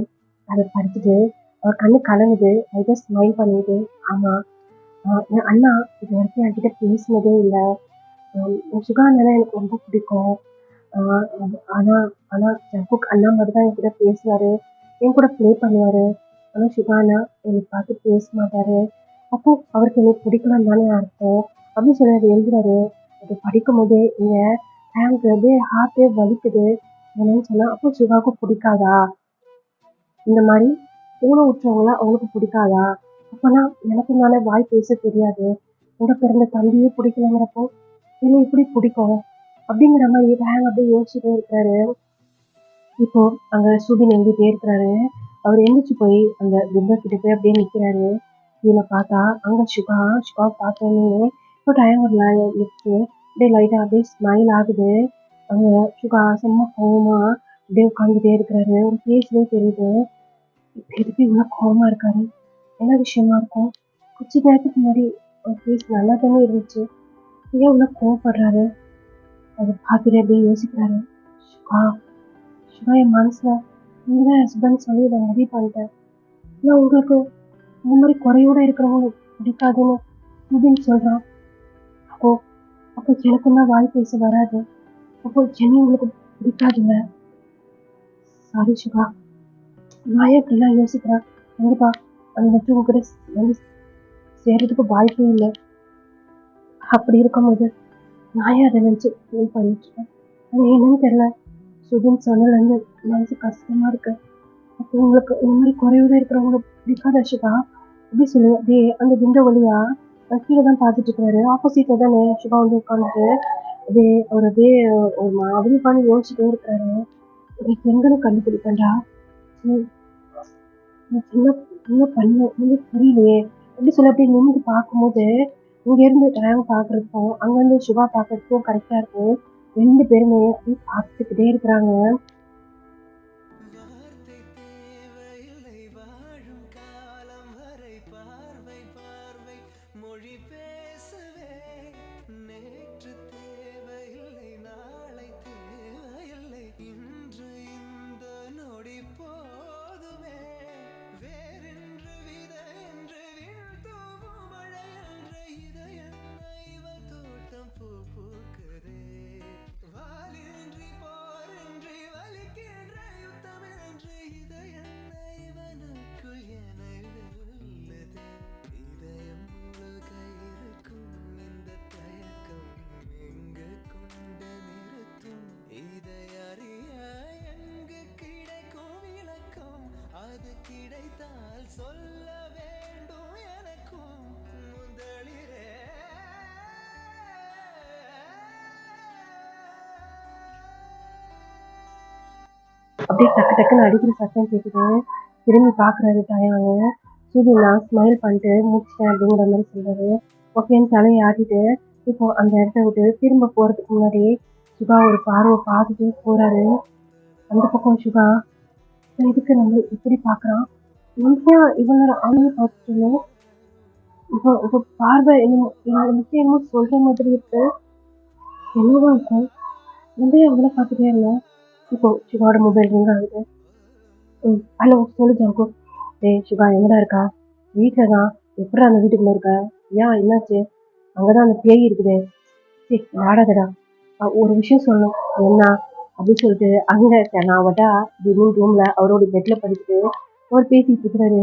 அதை படிச்சுட்டு அவர் கண்ணு கலங்குது. லைட்டா ஸ்மைல் பண்ணிட்டு ஆமா என் அண்ணா இது வரைக்கும் என்கிட்ட பேசினதே இல்லை. சுகா அண்ணா எனக்கு ரொம்ப பிடிக்கும். ஆனா ஆனா ஜங்குக் அண்ணா மாதிரி தான் என் கூட பேசுவாரு, என் கூட ப்ளே பண்ணுவாரு. ஆனா சுகா அண்ணா என்னை பார்த்து பேச மாட்டாரு. அப்போ அவருக்கு என்னை பிடிக்கலன்னு தானே அர்த்தம் அப்படின்னு சொல்லி அதை எழுதுறாரு. அது படிக்கும் போதே இங்க எனக்கு அப்படியே ஹார்ட்டே வலிக்குது. என்னன்னு சொன்னா அப்போ சுகாவுக்கு பிடிக்காதா? இந்த மாதிரி ஊன விட்டுறவங்கள அவங்களுக்கு பிடிக்காதா? அப்பனா எனக்கு தானே வாய் பேச தெரியாது. கூட பிறந்த தம்பியே பிடிக்கலங்கிறப்போ என்ன இப்படி பிடிக்கும் அப்படிங்கிற மாதிரி ரேங் அப்படியே யோசிச்சுட்டே இருக்காரு. இப்போ அங்க சுபின் எழுதிட்டே இருக்கிறாரு. அவர் எந்திரிச்சு போய் அந்த விண்டோ கிட்ட போய் அப்படியே நிக்கிறாரு. கீழே பார்த்தா அங்க சுகா பார்த்தோன்னே இப்போ டைம் ஒரு இருக்கு. அப்படியே லைட்டா அப்படியே ஸ்மைல் ஆகுது. அங்க சுகா சும்மா கோவமா அப்படியே உட்காந்துட்டே இருக்கிறாரு. ஒரு ஃபேஸ்லயே தெரியுது. இப்ப எதுக்கு இவ்வளவு கோவமா இருக்காரு? என்ன விஷயமா இருக்கும்? கொஞ்ச நேரத்துக்கு முன்னாடி ஒரு ஃபேஸ் நல்லா தானே இருந்துச்சு. ஏன் இவ்வளவு கோவப்படுறாரு? அதை பார்த்துட்டு அப்படியே யோசிக்கிறாரு. சுகா சுகா என் மனசுல நீங்க தான் ஹஸ்பண்ட் சொல்லி இதை முடிவு பண்ணிட்டேன். ஆனா உங்களுக்கு இந்த மாதிரி குறையோட இருக்கிறவங்க பிடிக்காதுன்னு அப்படின்னு சொல்றான். அப்போ அப்போ எனக்கும் தான் வாய் பேச வராது. அப்போ என்ன உங்களுக்கு பிடிக்காதுல்ல? சாரி சுகா. நான் ஏன் இப்படிலாம் யோசிக்கிறேன்? கண்டிப்பா அந்த மட்டும் உங்க கூட வந்து சேர்றதுக்கு வாய்ப்பே இல்லை. அப்படி இருக்கும்போது நான் ஏன் அதை நினைச்சு ஃபீல் பண்ணிட்டு இருக்கேன்? அது என்னன்னு தெரியல. சுபின் சொன்னதுலேருந்து மனசு கஷ்டமா இருக்கு. அப்போ உங்களுக்கு இந்த மாதிரி குறையோட இருக்கிறவங்க பிடிக்காத சுகா அப்படி சொல்லி அப்படியே அந்த விண்டோ வழியா கீழே தான் பார்த்துட்டு இருக்காரு. ஆப்போசிட்ல தானே சுகா வந்து உட்காந்துட்டு அப்படியே அவர் அப்படியே ஒரு மாதிரி உட்காந்து யோசிச்சுட்டே இருக்காரு. எனக்கு எங்கன்னு கண்டுபிடிப்பேன்டா. என்ன என்ன பண்ண ஒன்றும் புரியலையே அப்படி சொல்லி அப்படியே நிமிந்து பார்க்கும்போது இங்க இருந்து ரேங்க் பாக்குறதுக்கும் அங்கிருந்து சுகா பாக்குறதுக்கும் கரெக்டா இருக்கு. 2 பேருமே அப்படியே பார்த்துக்கிட்டே இருக்கிறாங்க. அப்படியே டக்கு டக்குன்னு அடிக்கிற சத்தம் கேக்குது. திரும்பி பாக்குறாரு டயானு. சூரியனா ஸ்மைல் பண்ணிட்டு முடிச்சிட்டேன் அப்படிங்கிற மாதிரி சொல்றாரு. ஓகேன்னு தலையை ஆட்டிட்டு இப்போ அந்த இடத்த விட்டு திரும்ப போறதுக்கு முன்னாடி சுகா ஒரு பார்வை பார்த்துட்டு போறாரு. அந்த பக்கம் சுகா இதுக்கு நம்ம இப்படி பாக்குறான். உண்மையா இவனோட ஆணையை பார்த்துட்டு இப்போ பார்வை என்னமோ சொல்ற மாதிரி இருக்கு. என்னதான் இருக்கும் வந்து அவங்கள பார்த்துட்டே இருந்தேன். இப்போ சிவாவோட மொபைல் ரிங் ஆகுது. ஹலோ சொல்லு ஜாங்கு. சிவா எங்கடா இருக்கா? வீட்டில் தான். எப்படா அந்த வீட்டுக்குள்ள இருக்க? ஏன் என்னாச்சு? அங்கதான் அந்த பேய் இருக்குது. சரி நாடாதடா. ஒரு விஷயம் சொல்லணும். என்ன அப்படின்னு சொல்லிட்டு அங்க நான் வட்டா ஜிமின் ரூம்ல அவரோட பெட்ல படுத்துட்டு அவர் பேசிட்டு இருக்கிறாரு.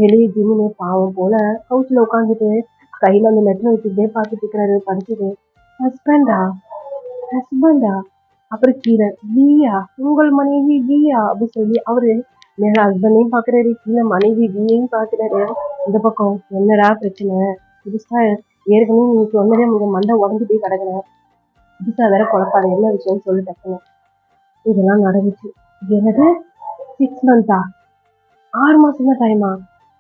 வெளியே ஜிமின் பாவம் போல கவுச்சில் உட்காந்துட்டு கையில அந்த லெட்டர் வச்சுக்கிட்டே பார்த்துட்டு இருக்கிறாரு. படிச்சுட்டு ஹஸ்பண்டா ஹஸ்பண்டா அப்புறம் கீழே வியா உங்கள் மனைவி வியா அப்படின்னு சொல்லி அவரு மேல ஹஸ்பண்டையும் பாக்குறாரு, கீழே மனைவி வியையும் பாக்குறாரு. இந்த பக்கம் என்னடா பிரச்சனை? புதுசா ஏற்கனவே நீங்க சொன்னதே உங்க மண்டை உடஞ்சு போய் கிடக்குறேன். புதுசா வேற குழப்பாது என்ன விஷயம்னு சொல்லி டக்குனு இதெல்லாம் நடந்துச்சு. என்னது 6 மந்த்தா? 6 மாசம் தான் டைமா?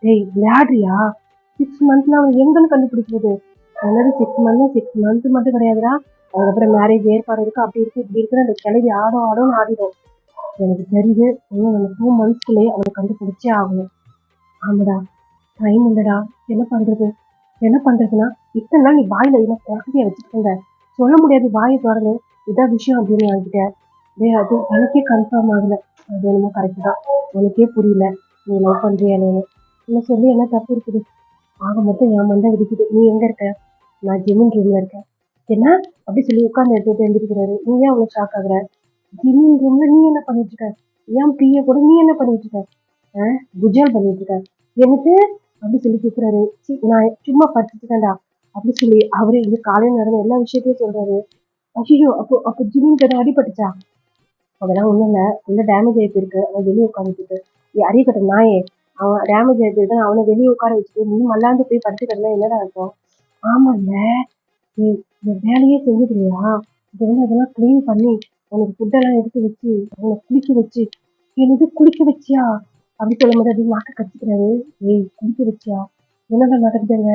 டேய் விளையாடுறியா? 6 மந்த்னா அவன் எங்கன்னு கண்டுபிடிக்கிறது? அதாவது 6 மந்த் மட்டும் கிடையாதுடா. அதுக்கப்புறம் மேரேஜ் ஏற்பாடு இருக்கு, அப்படி இருக்கு இப்படி இருக்குன்னு அந்த கிளவி ஆடும்னு ஆடிடும். எனக்கு தெரிஞ்சு இன்னும் நம்ம 2 மந்த்ஸ்க்குள்ளேயே அவனை கண்டுபிடிச்சே ஆகணும். ஆமாடா டைம் இல்லடா. என்ன பண்றதுன்னா இத்தனை நாள் நீ வாயில என்ன குழந்தைய வச்சுட்டு சொல்ல முடியாது, வாயை திறந்து இதான் விஷயம் அப்படின்னு வாங்கிட்ட. அது எனக்கே கன்ஃபார்ம் ஆகல. அது என்னமோ கரெக்ட் தான். உனக்கே புரியல நீ லவ் பண்றியா என்ன சொல்லி என்ன தப்பு இருக்குது? ஆக மொத்தம் என் மண்டை வெடிக்குது. நீ எங்க இருக்க? நான் ஜிமின் ரூம்ல இருக்கேன். என்ன அப்படி சொல்லி உட்கார்ந்து எடுத்துட்டு எழுந்திருக்கிறாரு. நீ ஏன் அவ்வளவு ஷாக் ஆகுற? ஜிமின் ரூம்ல நீ என்ன பண்ணிட்டு இருக்க? ஏன் பிரிய கூட நீ என்ன பண்ணிட்டு இருக்க? குஜால் பண்ணிட்டு இருக்க எனக்கு அப்படி சொல்லி கேட்கிறாரு. நான் சும்மா படுத்துட்டேன்டா அப்படி சொல்லி அவரு இங்க காலையில நடந்த எல்லா விஷயத்தையும் சொல்றாரு. ஐயோ அப்போ ஜிமின் கிட்ட அடிபட்டுச்சா? அதெல்லாம் ஒண்ணும் இல்ல, உள்ள டேமேஜ் ஆகி போயிருக்கு. அவன் வெளியே உட்காந்துட்டு அறியக்கட்ட நாயே, அவன் டேமேஜ் ஆகி போயிருக்கு. அவனை வெளியே உட்கார வச்சுட்டு நீ மல்லாந்து போய் படுத்துக்கிறதுனா என்னடா இருக்கும்? ஆமால்ல, நீ இந்த வேலையே செஞ்சது இல்லையா? இது வந்து அதெல்லாம் கிளீன் பண்ணி உனக்கு ஃபுட்டெல்லாம் எடுத்து வச்சு அவனை குளிக்க வச்சு என்னது குளிக்க வச்சியா அப்படி சொல்லும் போது அப்படி நாக்க கடிச்சுக்கிறாரு. குளிக்க வச்சியா? என்னதான் நடக்குதுங்க?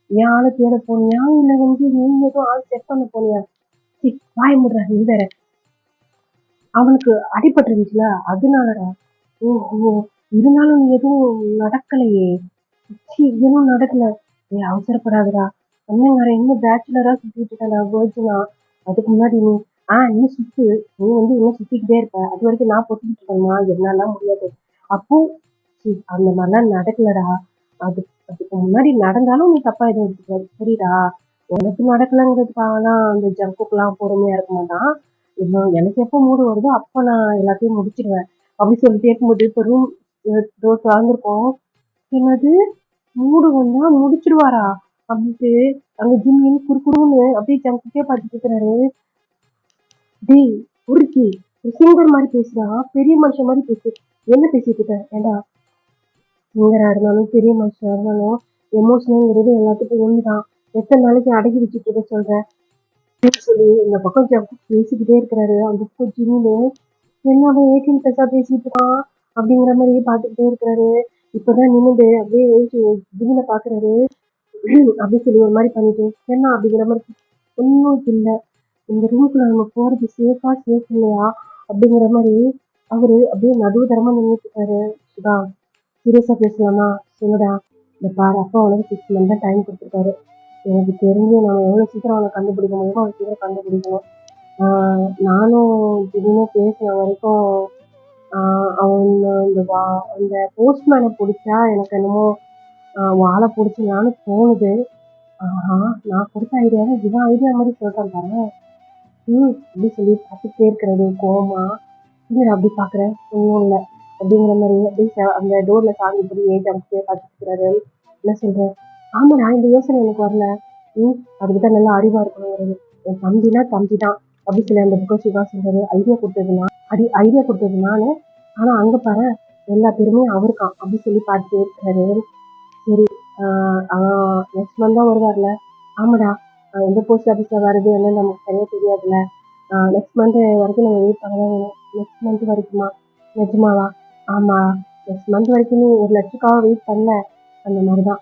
என் ஆளை தேட போனியா இல்ல வந்து நீ எதுவும் ஆள் செக் பண்ண போனியா? வாய முடுற நீ வேற. அவனுக்கு அடிபட்டுருந்துச்சுல அதனாலடா. ஓ இருந்தாலும் நீ எதுவும் நடக்கலையே. எதுவும் நடக்கல. அவசரப்படாதடா. அண்ணங்கார இன்னும் பேச்சுலரா சுத்திட்டு இருக்கா, வேர்ஜினா. அதுக்கு முன்னாடி நீ சுத்து. நீ வந்து இன்னும் சுத்திக்கிட்டே இருப்ப. அது வரைக்கும் நான் பொத்திக்கிட்டு இருக்கேன்னா என்னாலாம் முடியாது. அப்போ அந்த மாதிரிலாம் நடக்கலடா. அதுக்கு முன்னாடி நடந்தாலும் நீ தப்பா எதுவும் எடுத்துக்காது, புரியுதா? உனக்கு நடக்கலங்கிறதுக்காகலாம் அந்த ஜங்குக்கெல்லாம் பொறுமையா இருக்க மாட்டான். இன்னும் எனக்கு எப்போ மூடு வருதோ அப்ப நான் எல்லாத்தையும் முடிச்சிடுவேன் அப்படி சொல்லிட்டு இருக்கும்போது இப்ப ரூம் டோர் திறந்துருக்கோம். என்னது மூடு வந்தா முடிச்சிடுவாரா அப்படின்ட்டு அங்க ஜிம்மின்னு குறுக்குறுன்னு அப்படியே ஜங்குக்கே பார்த்துட்டு இருக்கிறாரு. டேய் உருக்கி சிங்கர் மாதிரி பேசுறா, பெரிய மனுஷன் மாதிரி பேசு. என்ன பேசிட்டு இருக்க? ஏண்டா சிங்கரா இருந்தாலும் பெரிய மனுஷனா இருந்தாலும் எமோஷனல்ங்கிறது எல்லாத்துக்கும் ஒண்ணுதான். எத்தனை நாளைக்கு அடக்கி வச்சுட்டு இருக்க சொல்ற சொல்லி இந்த பக்கம் பேசிக்கிட்டே இருக்கிறாரு. அந்த பக்கம் ஜிம்மின்னு என்ன அவன் 18+ பேசிட்டு இருக்கான் அப்படிங்கிற மாதிரி பாத்துக்கிட்டே இருக்கிறாரு. இப்பதான் நிமிந்து அப்படியே ஜிம்மில பாக்குறாரு. அப்படின்னு சொல்லி ஒரு மாதிரி பண்ணிட்டு என்ன அப்படிங்கிற மாதிரி ஒன்னும் இல்லை, இந்த ரூம்குள்ள நம்ம போறது சேஃப் இல்லையா அப்படிங்கிற மாதிரி அவரு அப்படியே நடுவுதரமா நின்றுட்டு இருக்காரு. சுதா சீரியஸா பேசலாமா? சொல்லுடா. இந்த பாரு அப்பா உனக்கு 6 மந்த் தான் டைம் கொடுத்துருக்காரு. எனக்கு தெரிஞ்சு நம்ம எவ்வளவு சீக்கிரம் அவனை கண்டுபிடிக்க முடியுமோ அவ்வளவு சீக்கிரம் கண்டுபிடிக்கணும். நானும் திடீர்னு பேசின வரைக்கும் அவன் அந்த போஸ்ட்மேனை பிடிச்சா எனக்கு என்னமோ வாழை பிடிச்சலான்னு தோணுது. ஆஹா நான் கொடுத்த ஐடியாவை இவன் ஐடியா மாதிரி சொல்றேன் பாரு. அப்படி சொல்லி பார்த்துட்டே இருக்கிறது கோவமா. அப்படி பாக்குறேன் ஒன்றும் இல்லை அப்படிங்கிற மாதிரி அப்படியே அந்த டோர்ல சாங்கிப்படி ஜம்பிட்டே பார்த்துட்டு இருக்கிறாரு. என்ன சொல்றேன்? ஆமாடா இந்த யோசனை எனக்கு வரல. அதுக்குதான் நல்லா அறிவா இருக்கணுங்கிறது. என் தம்பி தான் அப்படி சொல்லி அந்த புக்கை சிவா சொல்றாரு. ஐடியா கொடுத்தது நானு, ஆனா அங்க பாரு எல்லா பேருமே அவருக்கான் அப்படி சொல்லி பார்த்துட்டே இருக்கிறாரு. சரி நெக்ஸ்ட் மந்த் தான் வருவார்ல? ஆமாடா. எந்த போஸ்ட் ஆஃபீஸ்ல வருது என்னன்னு நமக்கு சரியா தெரியாதுல்ல. நெக்ஸ்ட் மந்த் வரைக்கும் நம்ம வெயிட் பண்ணதான் வேணும். நெக்ஸ்ட் மந்த் வரைக்குமா? நிஜமாவா? ஆமா. நெக்ஸ்ட் மந்த் வரைக்கும் நீ 1,00,000க்காக வெயிட் பண்ணல. அந்த மாதிரி தான்.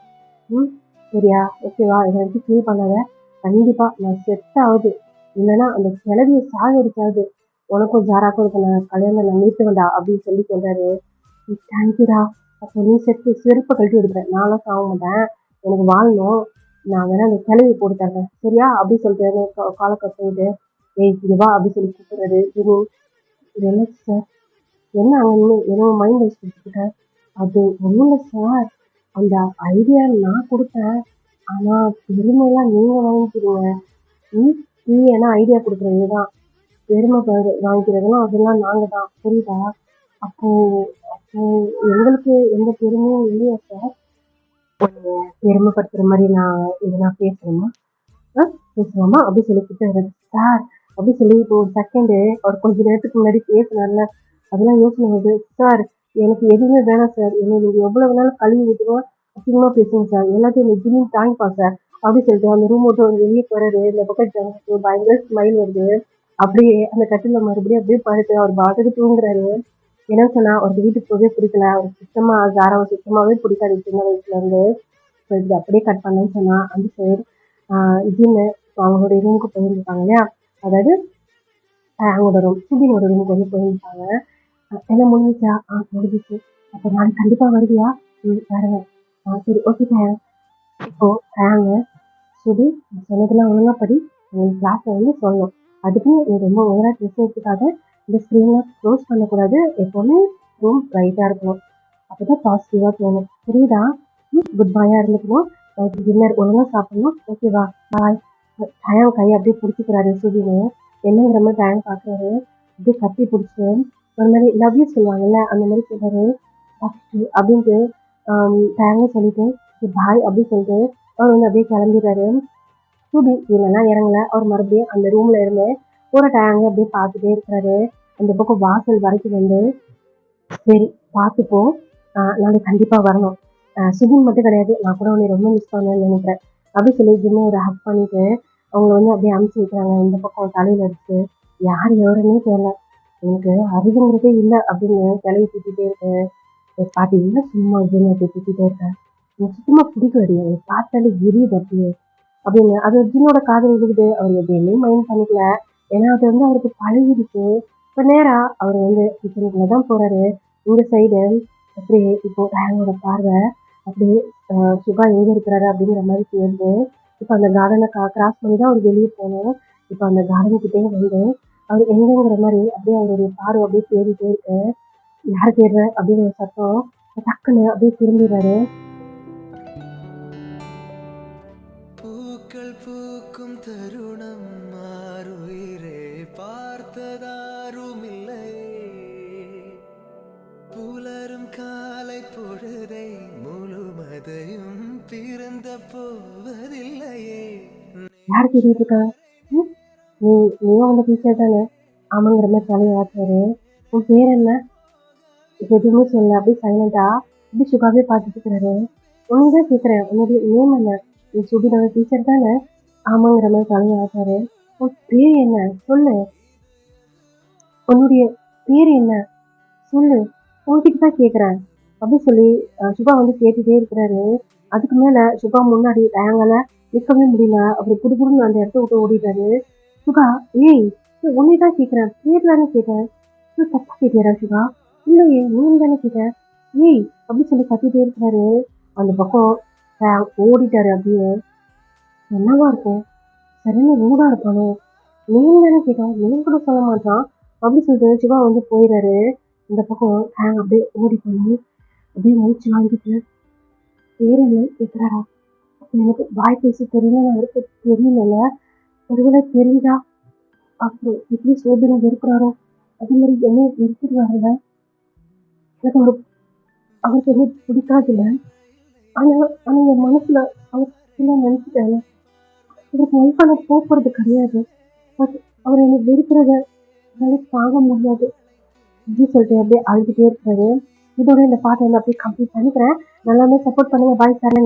ம். சரியா? ஓகேவா? இத வச்சு ஃபீல் பண்ணாத. கண்டிப்பா நான் செட் ஆவுது. இல்லன்னா அந்த கிழவிய சாகடிச்சாவது உனக்கும் ஜாராக்கும் இருக்க கல்யாணம் நான் நிறுத்துவேன்டா அப்படின்னு சொல்லி சொல்றாரு. தேங்க்யூடா. அப்போ நீ செருப்ப கழட்டி எடுப்பேன். நான்லாம் சாக மாட்டேன். எனக்கு வாழணும். நான் வேணா அந்த கிழவி போட்டு தர்றேன். சரியா? அப்படின்னு சொல்லிட்டு கால கட் பண்ணிட்டு, ஏய் இங்க வா அப்படின்னு சொல்லி கூப்பிடுறாரு. இது என்ன சார்? என்ன அங்க நின்னு ஏதோ மைண்ட் வாய்ஸ் குடுத்துருக்க? அது ஒண்ணும் இல்ல சார். அந்த ஐடியா நான் குடுத்தேன். ஆனா பெருமைலாம் நீங்க வாங்கிக்கிறீங்க. ம். நீ என்ன ஐடியா குடுக்குறது தான். பெருமை வாங்கிக்கிறதெல்லாம் அதெல்லாம் நாங்க தான். புரியுதா? அப்போ அப்போ எங்களுக்கு எந்த பெருமையும் இல்லையா சார்? உன்னைய பெருமைப்படுத்துற மாரி நான் எதுனா பேசணுமா? ஆ பேசலாமா? அப்படி சொல்லி திட்டுறாரு. சார் அப்படி சொல்லி இப்போ ஒரு செகண்டு அவர் கொஞ்ச நேரத்துக்கு முன்னாடி பேசினார்ல, அதெல்லாம் யோசனை வருது. சார் எனக்கு எதுவுமே வேணாம் சார். என்னை நீங்க எவ்வளவு வேணாலும் கழுவி ஊத்துங்க, அசிங்கமா பேசுங்க சார். எல்லாத்தையும் இந்த ஜிம்மின்னு தாங்கிப்பா சார். அப்படி சொல்லிட்டு அந்த ரூம் விட்டு அவர் வெளியே போறாரு. இந்த பக்கம் ஜனக்கு பயங்கர ஸ்மைல் வருது. அப்படியே அந்த கட்டில மறுபடியும் அப்படியே படுத்து அவர் பாட்டுக்கு தூங்குறாரு. என்ன சொன்னா அவருக்கு வீட்டுக்கு போகவே பிடிக்கல. அவருக்கு சுத்தமா ஜாராவை சுத்தமாவே பிடிக்காது சின்ன வயசுல இருந்து. ஸோ இது அப்படியே கட் பண்ணேன்னு சொன்னா அந்த சைடு ஜின்னு அவங்களுடைய ரூமுக்கு போயிருந்துருக்காங்க இல்லையா? அதாவது அவங்களோட ரூம் சுபினோட ரூமுக்கு வந்து போயிருந்துருக்காங்க. என்ன முடிஞ்சிச்சா? முடிஞ்சிச்சு. அப்போ நாளைக்கு கண்டிப்பா வருவியா? வரேன். சரி ஓகே சார். இப்போ வாங்க. சுபி நான் சொன்னதெல்லாம் ஒழுங்கா படி. நீ கிளாஸ்ல வந்து சொல்லணும். அதுக்கு நீ ரொம்ப ஓவரா ட்ரெஸ் எடுத்துக்காத. இந்த ஸ்க்ரீன்லாம் க்ளோஸ் பண்ணக்கூடாது. எப்பவுமே ரூம் பிரைட்டா இருக்கணும். அப்பதான் பாசிட்டிவா தோணும். புரியுதா? குட் பாயா இருந்துக்கணும். நைட்டு டின்னர் ஒழுங்கா சாப்பிடணும். ஓகேவா? பாய். டயம் கையை அப்படியே பிடிச்சிக்கிறாரு சுபின்னு. என்னங்கிற மாதிரி டயம் பார்க்குறாரு. அப்படியே கட்டி பிடிச்சிட்டு ஒரு மாதிரி லவ் யூ சொல்லுவாங்கல்ல அந்த மாதிரி சொல்றாரு. அப்படின்ட்டு டயங்க சொல்லிட்டு பாய் அப்படின்னு சொல்லிட்டு அவர் வந்து அப்படியே கிளம்பிடுறாரு. சுபி இல்லைன்னா இறங்கல. அவர் மறுபடியும் அந்த ரூம்ல இருந்து போற டயங்க அப்படியே பார்த்துட்டே இருக்கிறாரு. அந்த பக்கம் வாசல் வரைக்கும் வந்து சரி பார்த்துப்போ. நாளைக்கு கண்டிப்பா வரணும். சுபின் மட்டும் கிடையாது. நான் கூட உன்னை ரொம்ப மிஸ் பண்ணேன்னு நினைக்கிறேன். அப்படி சொல்லி ஜிம்மை ஒரு ஹக் பண்ணிட்டு அவங்க வந்து அப்படியே அமுச்சு வைக்கிறாங்க. இந்த பக்கம் தலையில அடிச்சு யார் எவருன்னே தெரியல. எனக்கு அறிவுங்கிறதே இல்லை அப்படின்னு கிளவி திட்டிகிட்டே இருக்கு. பாட்டி என்ன சும்மா ஜிம்மை திட்டிகிட்டே இருக்கேன். எனக்கு சுத்தமா பிடிக்கலடி. எனக்கு பார்த்தாலே எரியுது அப்படியே அப்படின்னு அது ஜின்னோட காதல் விழுகுது. அவர் எதையுமே மைண்ட் பண்ணிக்கல. ஏன்னா அது வந்து அவருக்கு பழகிடுச்சு. இப்ப நேரா அவர் வந்து கிச்சனுக்குள்ள தான் போறாரு. இந்த சைடு அப்படியே இப்போ டேங்கோட பார்வை அப்படியே சுபா எங்க இருக்கிறாரு அப்படிங்கிற மாதிரி தேர்ந்து இப்போ அந்த கார்டனை கிராஸ் பண்ணி தான் அவர் வெளியே போகணும். இப்போ அந்த கார்டன் கிட்டே வந்து அவர் எங்கங்கிற மாதிரி அப்படியே அவருடைய பார்வை அப்படியே தேடிட்டே இருக்கு. யார் தேடுற அப்படின்னு ஒரு சத்தம். டக்குன்னு அப்படியே திரும்பிடுறாரு. பூக்கள் பூக்கும் தருணம் மாறுயிரே பார்த்ததாருமில்லை. புலரும் காலை பொழுதை முழுமதையும் பிறந்த போவதில்லையே. யார் தேடிட்டு இருக்கா? நீயும் அந்த டீச்சர் தானே? ஆமாங்கிற மாதிரி தலையை ஆட்டுறாரு. உன் பேர் என்ன? எதுவுமே சொல்லல. அப்படியே சைலண்டா அப்படி சுகாவே பார்த்துட்டு இருக்கிறாரு. உனதான் கேட்குறேன். உன்னுடைய நேம் என்ன? நீ சுபினோட டீச்சர் தானே? ஆமாங்கிற மாதிரி தலையை ஆட்டாரு. உன் பேர் என்ன? சொல்லு. உன்னுடைய பேர் என்ன? சொல்லு. உன்கிட்ட தான் கேட்குறேன். அப்படின்னு சொல்லி சுபா வந்து கேட்டுட்டே இருக்கிறாரு. அதுக்கு மேல சுபா முன்னாடி டயங்கல நிற்கவே முடியல. அப்படி குடுகுடுன்னு அந்த இடத்த விட்டு ஓடிட்டாரு. சுகா ஏய் உன்னை தான் கேட்குறேன். பேர் தானே கேட்டேன். தப்பா கேட்டியாடா சுகா? இல்லையே நீ தானே கேட்ட. ஏய் அப்படின்னு சொல்லி கத்திட்டே இருக்கிறாரு. அந்த பக்கம் ஓடிட்டாரு அப்படியே. என்னவா இருக்கும்? சரின்னு ரூடா இருப்பானோ? நேம் தானே கேட்டான். நேம் கூட சொல்ல மாட்டான். அப்படி சொல்லிட்டு சிவா வந்து போயிடுறாரு. இந்த பக்கம் ஹேங் அப்படியே ஓடி போய் அப்படியே மூச்சு வாங்கிட்டு பேர் என்ன கேட்கிறாரா? எனக்கு வாய் பேச தெரியல. அவருக்கு தெரியல. ஒருவேளை தெரிஞ்சா அப்புறம் எப்படி சோதனை வெறுக்கிறாரோ அதே மாதிரி என்ன வெறுத்துருவாருல. எனக்கு அவருக்கு என்ன பிடிக்காதுல்ல. ஆனா ஆனா என் மனசுல அவர் நினைச்சுட்டேன். அவருக்கு ஒய்ஃபா நான் போறது கிடையாது. பட் அவர் என்னை வெறுக்கிறத என்னால தாங்க முடியாது அப்படின்னு சொல்லிட்டு அப்படியே அழுதுட்டே இருக்கிறாரு. இதோட இந்த பாட்டை வந்து அப்படியே கம்ப்ளீட் பண்ணிக்கிறேன். நல்லாமே சப்போர்ட் பண்ணுங்க. Bye sir.